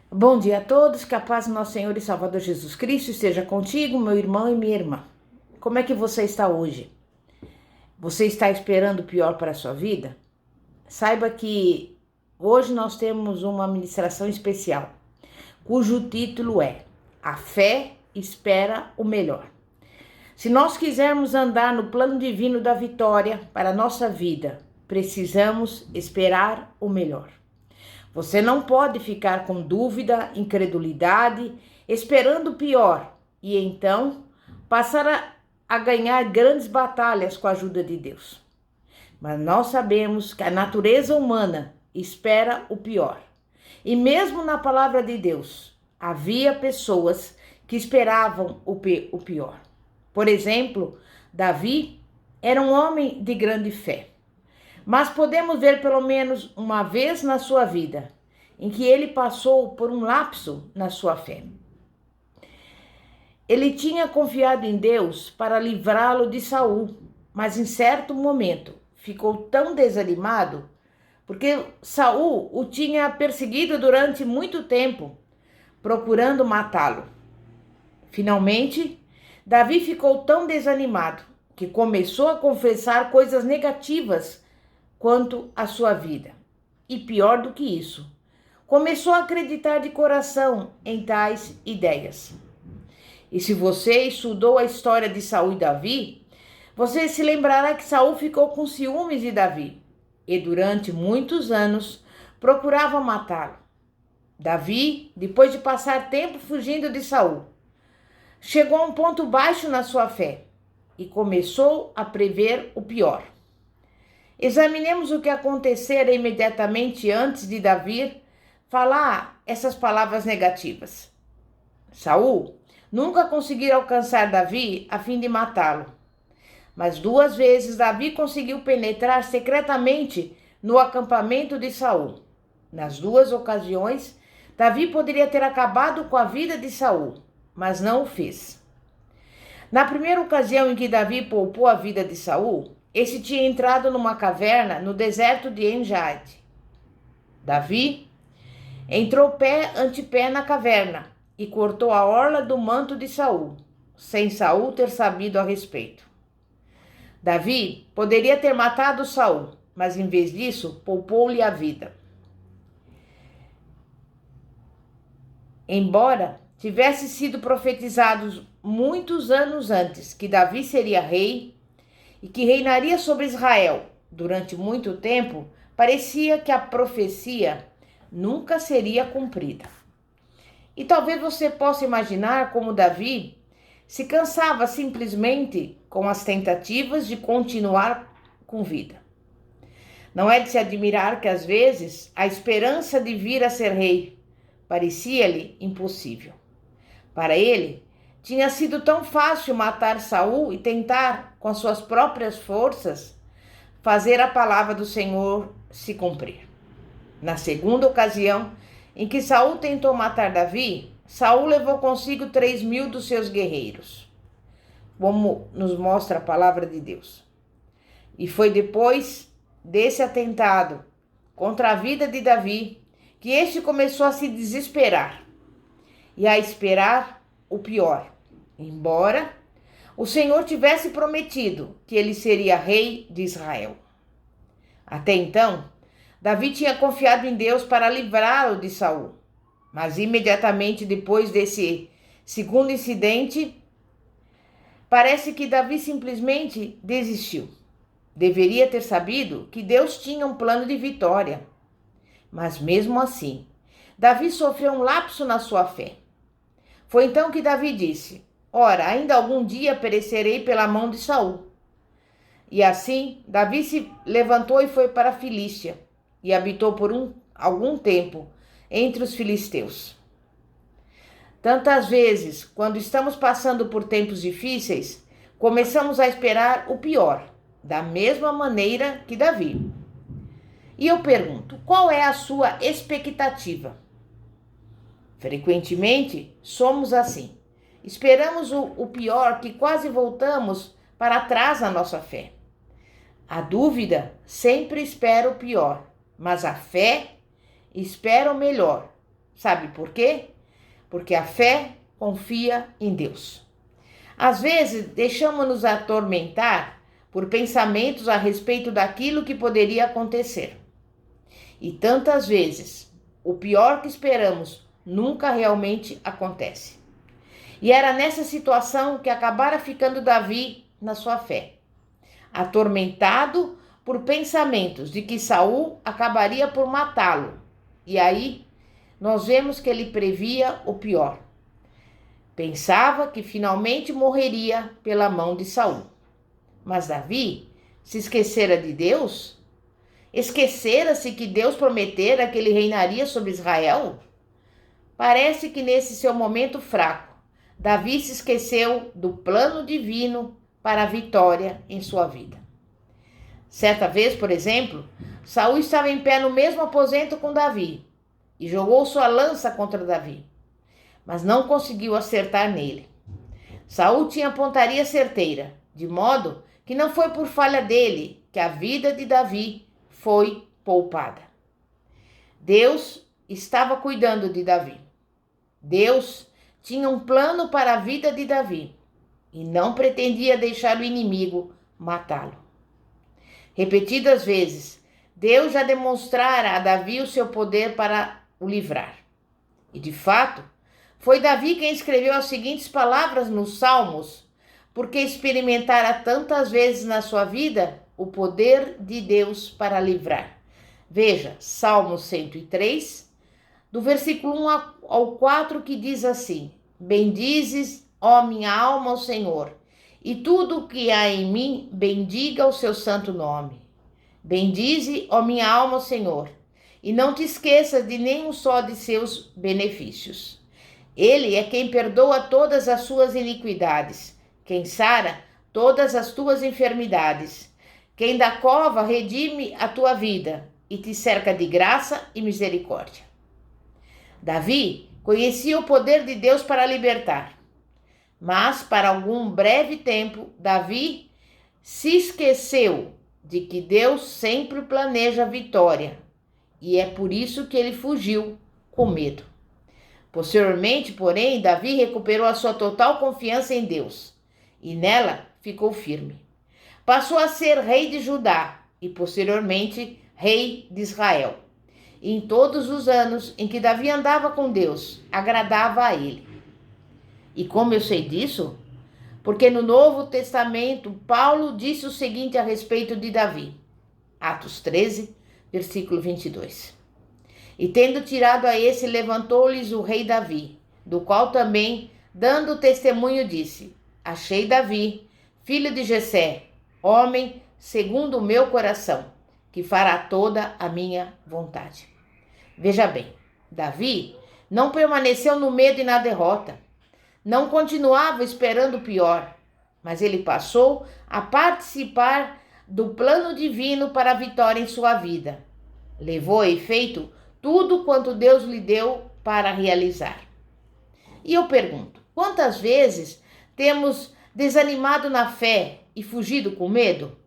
Bom dia a todos, que a paz do nosso Senhor e Salvador Jesus Cristo esteja contigo, meu irmão e minha irmã. Como é que você está hoje? Você está esperando o pior para a sua vida? Saiba que hoje nós temos uma ministração especial, cujo título é A Fé Espera o Melhor. Se nós quisermos andar no plano divino da vitória para a nossa vida, precisamos esperar o melhor. Você não pode ficar com dúvida, incredulidade, esperando o pior e então passar a ganhar grandes batalhas com a ajuda de Deus. Mas nós sabemos que a natureza humana espera o pior. E mesmo na palavra de Deus, havia pessoas que esperavam o pior. Por exemplo, Davi era um homem de grande fé. Mas podemos ver pelo menos uma vez na sua vida em que ele passou por um lapso na sua fé. Ele tinha confiado em Deus para livrá-lo de Saul, mas em certo momento ficou tão desanimado porque Saul o tinha perseguido durante muito tempo, procurando matá-lo. Finalmente, Davi ficou tão desanimado que começou a confessar coisas negativas quanto à sua vida. E pior do que isso, começou a acreditar de coração em tais ideias. E se você estudou a história de Saul e Davi, você se lembrará que Saul ficou com ciúmes de Davi e durante muitos anos procurava matá-lo. Davi, depois de passar tempo fugindo de Saul, chegou a um ponto baixo na sua fé e começou a prever o pior. Examinemos o que acontecera imediatamente antes de Davi falar essas palavras negativas. Saul nunca conseguiu alcançar Davi a fim de matá-lo, mas 2 vezes Davi conseguiu penetrar secretamente no acampamento de Saul. Nas 2 ocasiões, Davi poderia ter acabado com a vida de Saul, mas não o fez. Na primeira ocasião em que Davi poupou a vida de Saul, esse tinha entrado numa caverna no deserto de En-Gade. Davi entrou pé ante pé na caverna e cortou a orla do manto de Saul, sem Saul ter sabido a respeito. Davi poderia ter matado Saul, mas em vez disso, poupou-lhe a vida. Embora tivesse sido profetizado muitos anos antes que Davi seria rei e que reinaria sobre Israel durante muito tempo, parecia que a profecia nunca seria cumprida. E talvez você possa imaginar como Davi se cansava simplesmente com as tentativas de continuar com vida. Não é de se admirar que às vezes a esperança de vir a ser rei parecia-lhe impossível. Para ele, tinha sido tão fácil matar Saul e tentar, com as suas próprias forças, fazer a palavra do Senhor se cumprir. Na segunda ocasião em que Saul tentou matar Davi, Saul levou consigo 3.000 dos seus guerreiros, como nos mostra a palavra de Deus. E foi depois desse atentado contra a vida de Davi que este começou a se desesperar e a esperar o pior, embora o Senhor tivesse prometido que ele seria rei de Israel. Até então, Davi tinha confiado em Deus para livrá-lo de Saul, mas imediatamente depois desse segundo incidente, parece que Davi simplesmente desistiu. Deveria ter sabido que Deus tinha um plano de vitória, mas mesmo assim, Davi sofreu um lapso na sua fé. Foi então que Davi disse: ora, ainda algum dia perecerei pela mão de Saul. E assim, Davi se levantou e foi para a Filístia, e habitou por algum tempo entre os filisteus. Tantas vezes, quando estamos passando por tempos difíceis, começamos a esperar o pior, da mesma maneira que Davi. E eu pergunto, qual é a sua expectativa? Frequentemente, somos assim. Esperamos o pior que quase voltamos para trás na nossa fé. A dúvida sempre espera o pior, mas a fé espera o melhor Sabe por quê? Porque a fé confia em Deus. Às vezes, deixamos-nos atormentar por pensamentos a respeito daquilo que poderia acontecer. E tantas vezes, o pior que esperamos nunca realmente acontece. E era nessa situação que acabara ficando Davi na sua fé, atormentado por pensamentos de que Saul acabaria por matá-lo. E aí, nós vemos que ele previa o pior. Pensava que finalmente morreria pela mão de Saul. Mas Davi se esquecera de Deus? Esquecera-se que Deus prometera que ele reinaria sobre Israel? Parece que nesse seu momento fraco, Davi se esqueceu do plano divino para a vitória em sua vida. Certa vez, por exemplo, Saul estava em pé no mesmo aposento com Davi e jogou sua lança contra Davi, mas não conseguiu acertar nele. Saul tinha pontaria certeira, de modo que não foi por falha dele que a vida de Davi foi poupada. Deus estava cuidando de Davi. Deus tinha um plano para a vida de Davi e não pretendia deixar o inimigo matá-lo. Repetidas vezes, Deus já demonstrara a Davi o seu poder para o livrar. E de fato, foi Davi quem escreveu as seguintes palavras nos Salmos, porque experimentara tantas vezes na sua vida o poder de Deus para livrar. Veja, Salmo 103, do versículo 1 ao 4, que diz assim: Bendizes, ó minha alma, ao Senhor, e tudo o que há em mim, bendiga o seu santo nome. Bendize, ó minha alma, ao Senhor, e não te esqueças de nenhum só de seus benefícios. Ele é quem perdoa todas as suas iniquidades, quem sara todas as tuas enfermidades, quem da cova redime a tua vida e te cerca de graça e misericórdia. Davi conhecia o poder de Deus para libertar, mas para algum breve tempo, Davi se esqueceu de que Deus sempre planeja a vitória, e é por isso que ele fugiu com medo. Posteriormente, porém, Davi recuperou a sua total confiança em Deus e nela ficou firme. Passou a ser rei de Judá e, posteriormente, rei de Israel. E em todos os anos em que Davi andava com Deus, agradava a ele. E como eu sei disso? Porque no Novo Testamento, Paulo disse o seguinte a respeito de Davi. Atos 13, versículo 22. E tendo tirado a esse, levantou-lhes o rei Davi, do qual também, dando testemunho, disse: Achei Davi, filho de Jessé, homem segundo o meu coração, que fará toda a minha vontade. Veja bem, Davi não permaneceu no medo e na derrota. Não continuava esperando o pior, mas ele passou a participar do plano divino para a vitória em sua vida. Levou a efeito tudo quanto Deus lhe deu para realizar. E eu pergunto, quantas vezes temos desanimado na fé e fugido com medo?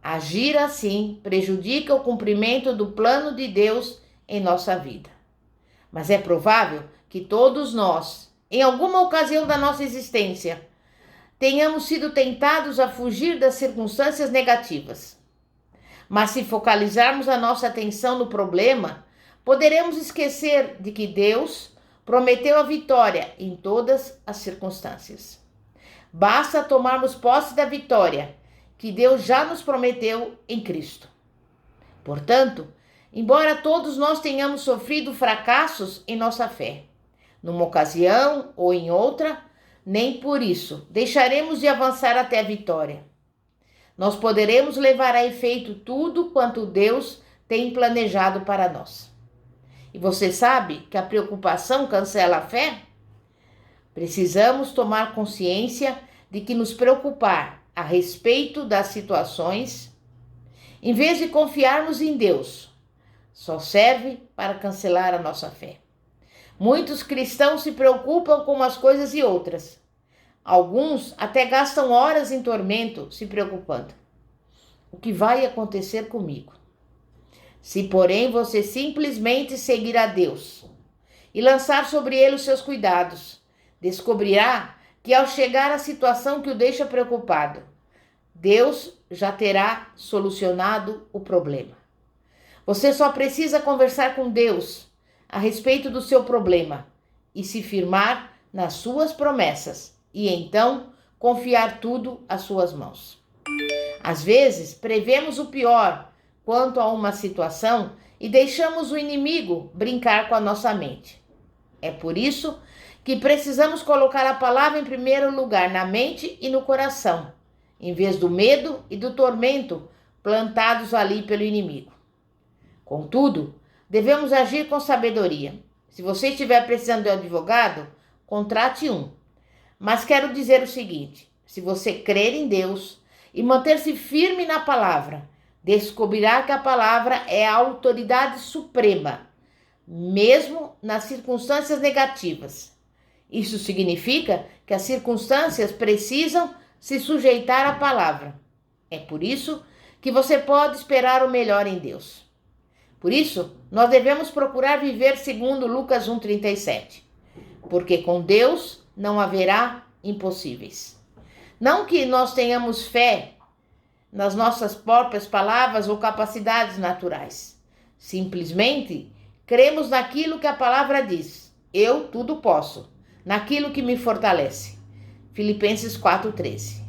Agir assim prejudica o cumprimento do plano de Deus em nossa vida. Mas é provável que todos nós, em alguma ocasião da nossa existência, tenhamos sido tentados a fugir das circunstâncias negativas. Mas se focalizarmos a nossa atenção no problema, poderemos esquecer de que Deus prometeu a vitória em todas as circunstâncias. Basta tomarmos posse da vitória que Deus já nos prometeu em Cristo. Portanto, embora todos nós tenhamos sofrido fracassos em nossa fé, numa ocasião ou em outra, nem por isso deixaremos de avançar até a vitória. Nós poderemos levar a efeito tudo quanto Deus tem planejado para nós. E você sabe que a preocupação cancela a fé? Precisamos tomar consciência de que nos preocupar a respeito das situações, em vez de confiarmos em Deus, só serve para cancelar a nossa fé. Muitos cristãos se preocupam com umas coisas e outras. Alguns até gastam horas em tormento se preocupando. O que vai acontecer comigo? Se, porém, você simplesmente seguir a Deus e lançar sobre ele os seus cuidados. Descobrirá que ao chegar à situação que o deixa preocupado, Deus já terá solucionado o problema. Você só precisa conversar com Deus a respeito do seu problema e se firmar nas suas promessas e então confiar tudo às suas mãos. Às vezes, prevemos o pior quanto a uma situação e deixamos o inimigo brincar com a nossa mente. É por isso que precisamos colocar a palavra em primeiro lugar na mente e no coração, em vez do medo e do tormento plantados ali pelo inimigo. Contudo, devemos agir com sabedoria. Se você estiver precisando de um advogado, contrate um. Mas quero dizer o seguinte: se você crer em Deus e manter-se firme na palavra, descobrirá que a palavra é a autoridade suprema, mesmo nas circunstâncias negativas. Isso significa que as circunstâncias precisam se sujeitar à palavra. É por isso que você pode esperar o melhor em Deus. Por isso, nós devemos procurar viver segundo Lucas 1,37. Porque com Deus não haverá impossíveis. Não que nós tenhamos fé nas nossas próprias palavras ou capacidades naturais. Simplesmente cremos naquilo que a palavra diz. Eu tudo posso, naquilo que me fortalece. Filipenses 4,13.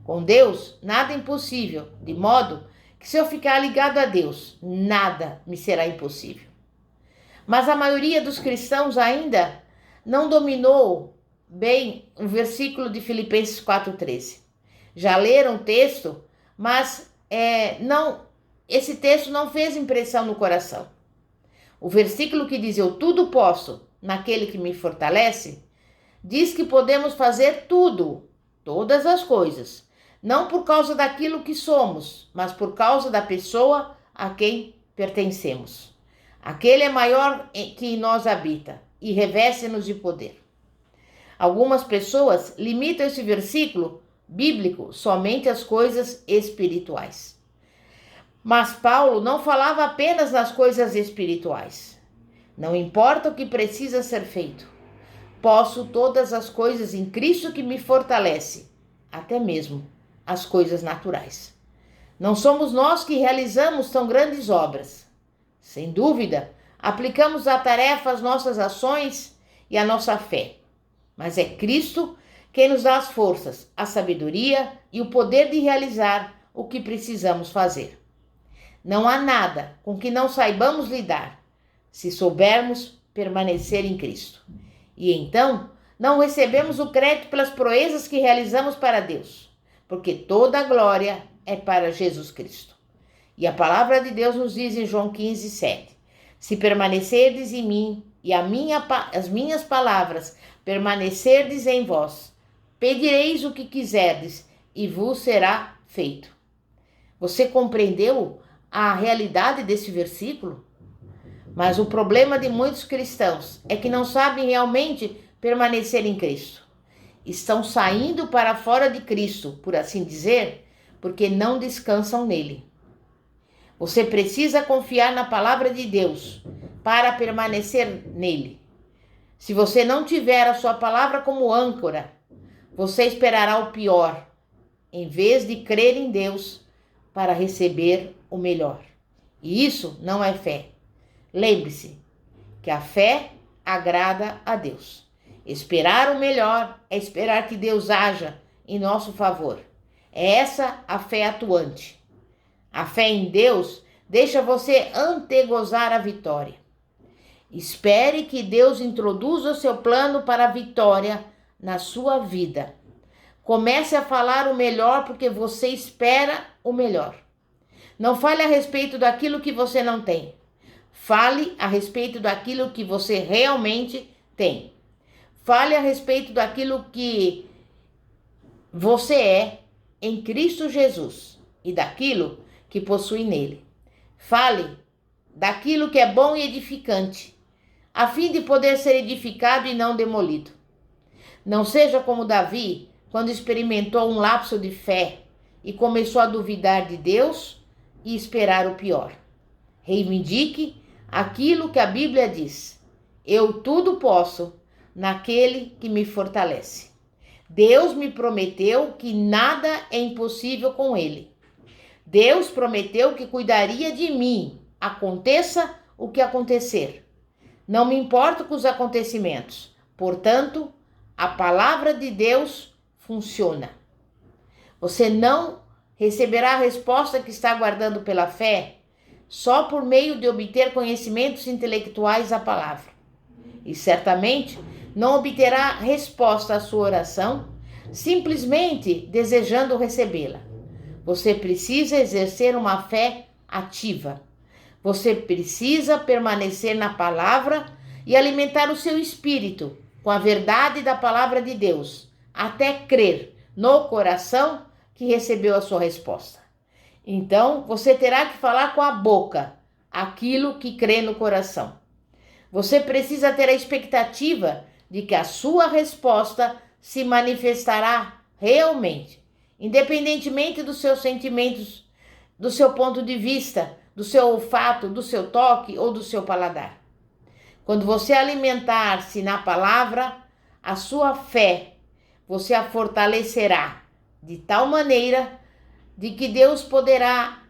Com Deus, nada é impossível, de modo que se eu ficar ligado a Deus, nada me será impossível. Mas a maioria dos cristãos ainda não dominou bem o versículo de Filipenses 4,13. Já leram o texto, mas esse texto não fez impressão no coração. O versículo que diz eu tudo posso naquele que me fortalece, diz que podemos fazer tudo, todas as coisas, não por causa daquilo que somos, mas por causa da pessoa a quem pertencemos. Aquele é maior que em nós habita e reveste-nos de poder. Algumas pessoas limitam esse versículo bíblico somente às coisas espirituais. Mas Paulo não falava apenas nas coisas espirituais. Não importa o que precisa ser feito. Posso todas as coisas em Cristo que me fortalece, até mesmo as coisas naturais. Não somos nós que realizamos tão grandes obras. Sem dúvida, aplicamos à tarefa as nossas ações e a nossa fé. Mas é Cristo quem nos dá as forças, a sabedoria e o poder de realizar o que precisamos fazer. Não há nada com que não saibamos lidar, se soubermos permanecer em Cristo. E então, não recebemos o crédito pelas proezas que realizamos para Deus, porque toda a glória é para Jesus Cristo. E a palavra de Deus nos diz em João 15:7, se permanecerdes em mim e as minhas palavras permanecerdes em vós, pedireis o que quiserdes e vos será feito. Você compreendeu a realidade desse versículo? Mas o problema de muitos cristãos é que não sabem realmente permanecer em Cristo. Estão saindo para fora de Cristo, por assim dizer, porque não descansam nele. Você precisa confiar na palavra de Deus para permanecer nele. Se você não tiver a sua palavra como âncora, você esperará o pior, em vez de crer em Deus para receber o melhor. E isso não é fé. Lembre-se que a fé agrada a Deus. Esperar o melhor é esperar que Deus haja em nosso favor. É essa a fé atuante. A fé em Deus deixa você antegozar a vitória. Espere que Deus introduza o seu plano para a vitória na sua vida. Comece a falar o melhor porque você espera o melhor. Não fale a respeito daquilo que você não tem. Fale a respeito daquilo que você realmente tem. Fale a respeito daquilo que você é em Cristo Jesus e daquilo que possui nele. Fale daquilo que é bom e edificante, a fim de poder ser edificado e não demolido. Não seja como Davi, quando experimentou um lapso de fé e começou a duvidar de Deus e esperar o pior. Reivindique aquilo que a Bíblia diz. eu tudo posso naquele que me fortalece. Deus me prometeu que nada é impossível com Ele. Deus prometeu que cuidaria de mim, aconteça o que acontecer. Não me importo com os acontecimentos. Portanto, a palavra de Deus funciona. Você não receberá a resposta que está aguardando pela fé só por meio de obter conhecimentos intelectuais da palavra. E certamente não obterá resposta à sua oração simplesmente desejando recebê-la. Você precisa exercer uma fé ativa. Você precisa permanecer na palavra e alimentar o seu espírito com a verdade da palavra de Deus, até crer no coração que recebeu a sua resposta. Então, você terá que falar com a boca aquilo que crê no coração. Você precisa ter a expectativa de que a sua resposta se manifestará realmente, independentemente dos seus sentimentos, do seu ponto de vista, do seu olfato, do seu toque ou do seu paladar. Quando você alimentar-se na palavra, a sua fé, você a fortalecerá de tal maneira de que Deus poderá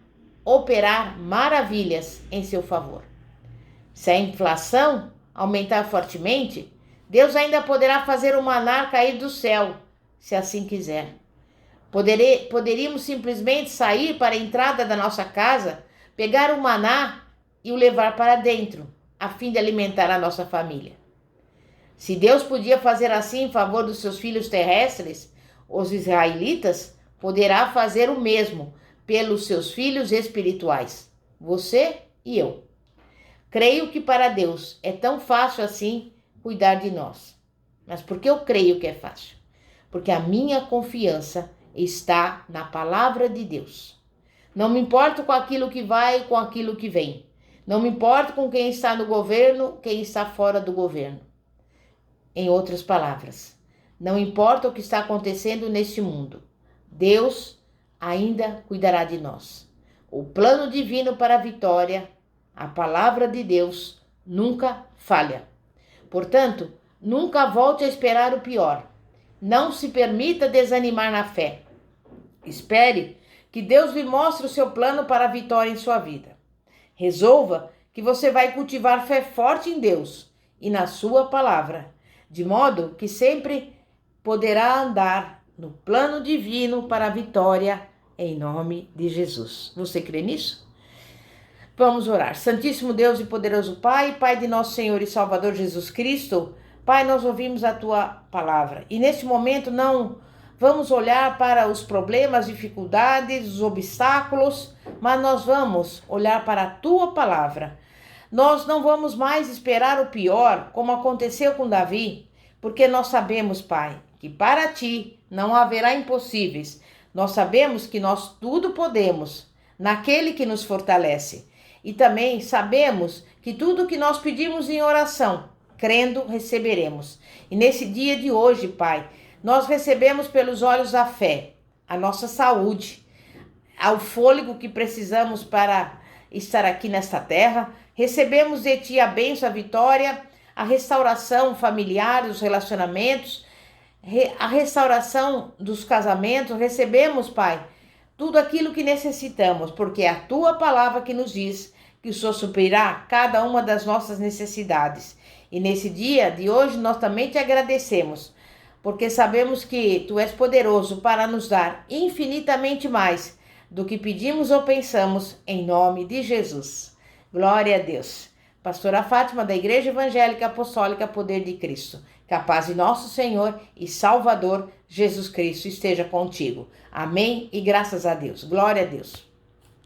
operar maravilhas em seu favor. Se a inflação aumentar fortemente, Deus ainda poderá fazer o maná cair do céu, se assim quiser. Poderíamos simplesmente sair para a entrada da nossa casa, pegar o maná e o levar para dentro, a fim de alimentar a nossa família. Se Deus podia fazer assim em favor dos seus filhos terrestres, os israelitas, poderá fazer o mesmo pelos seus filhos espirituais, você e eu. Creio que para Deus é tão fácil assim cuidar de nós. Mas por que eu creio que é fácil? Porque a minha confiança está na palavra de Deus. Não me importo com aquilo que vai e com aquilo que vem. Não me importo com quem está no governo, quem está fora do governo. Em outras palavras, não importa o que está acontecendo neste mundo, Deus ainda cuidará de nós. O plano divino para a vitória, a palavra de Deus, nunca falha. Portanto, nunca volte a esperar o pior. Não se permita desanimar na fé. Espere que Deus lhe mostre o seu plano para a vitória em sua vida. Resolva que você vai cultivar fé forte em Deus e na sua palavra, de modo que sempre poderá andar no plano divino para a vitória em nome de Jesus. Você crê nisso? Vamos orar. Santíssimo Deus e poderoso Pai, Pai de nosso Senhor e Salvador Jesus Cristo, Pai, nós ouvimos a Tua palavra e neste momento não vamos olhar para os problemas, dificuldades, os obstáculos, mas nós vamos olhar para a Tua palavra. Nós não vamos mais esperar o pior, como aconteceu com Davi, porque nós sabemos, Pai, que para Ti não haverá impossíveis. Nós sabemos que nós tudo podemos naquele que nos fortalece. E também sabemos que tudo que nós pedimos em oração, crendo, receberemos. E nesse dia de hoje, Pai, nós recebemos pelos olhos da fé a nossa saúde, ao fôlego que precisamos para estar aqui nesta terra. Recebemos de Ti a bênção, a vitória, a restauração familiar, dos relacionamentos, a restauração dos casamentos. Recebemos, Pai, tudo aquilo que necessitamos, porque é a Tua palavra que nos diz que o Senhor suprirá cada uma das nossas necessidades. E nesse dia de hoje nós também Te agradecemos, porque sabemos que Tu és poderoso para nos dar infinitamente mais do que pedimos ou pensamos, em nome de Jesus. Glória a Deus. Pastora Fátima, da Igreja Evangélica Apostólica Poder de Cristo. Que a paz de nosso Senhor e Salvador Jesus Cristo esteja contigo. Amém e graças a Deus. Glória a Deus.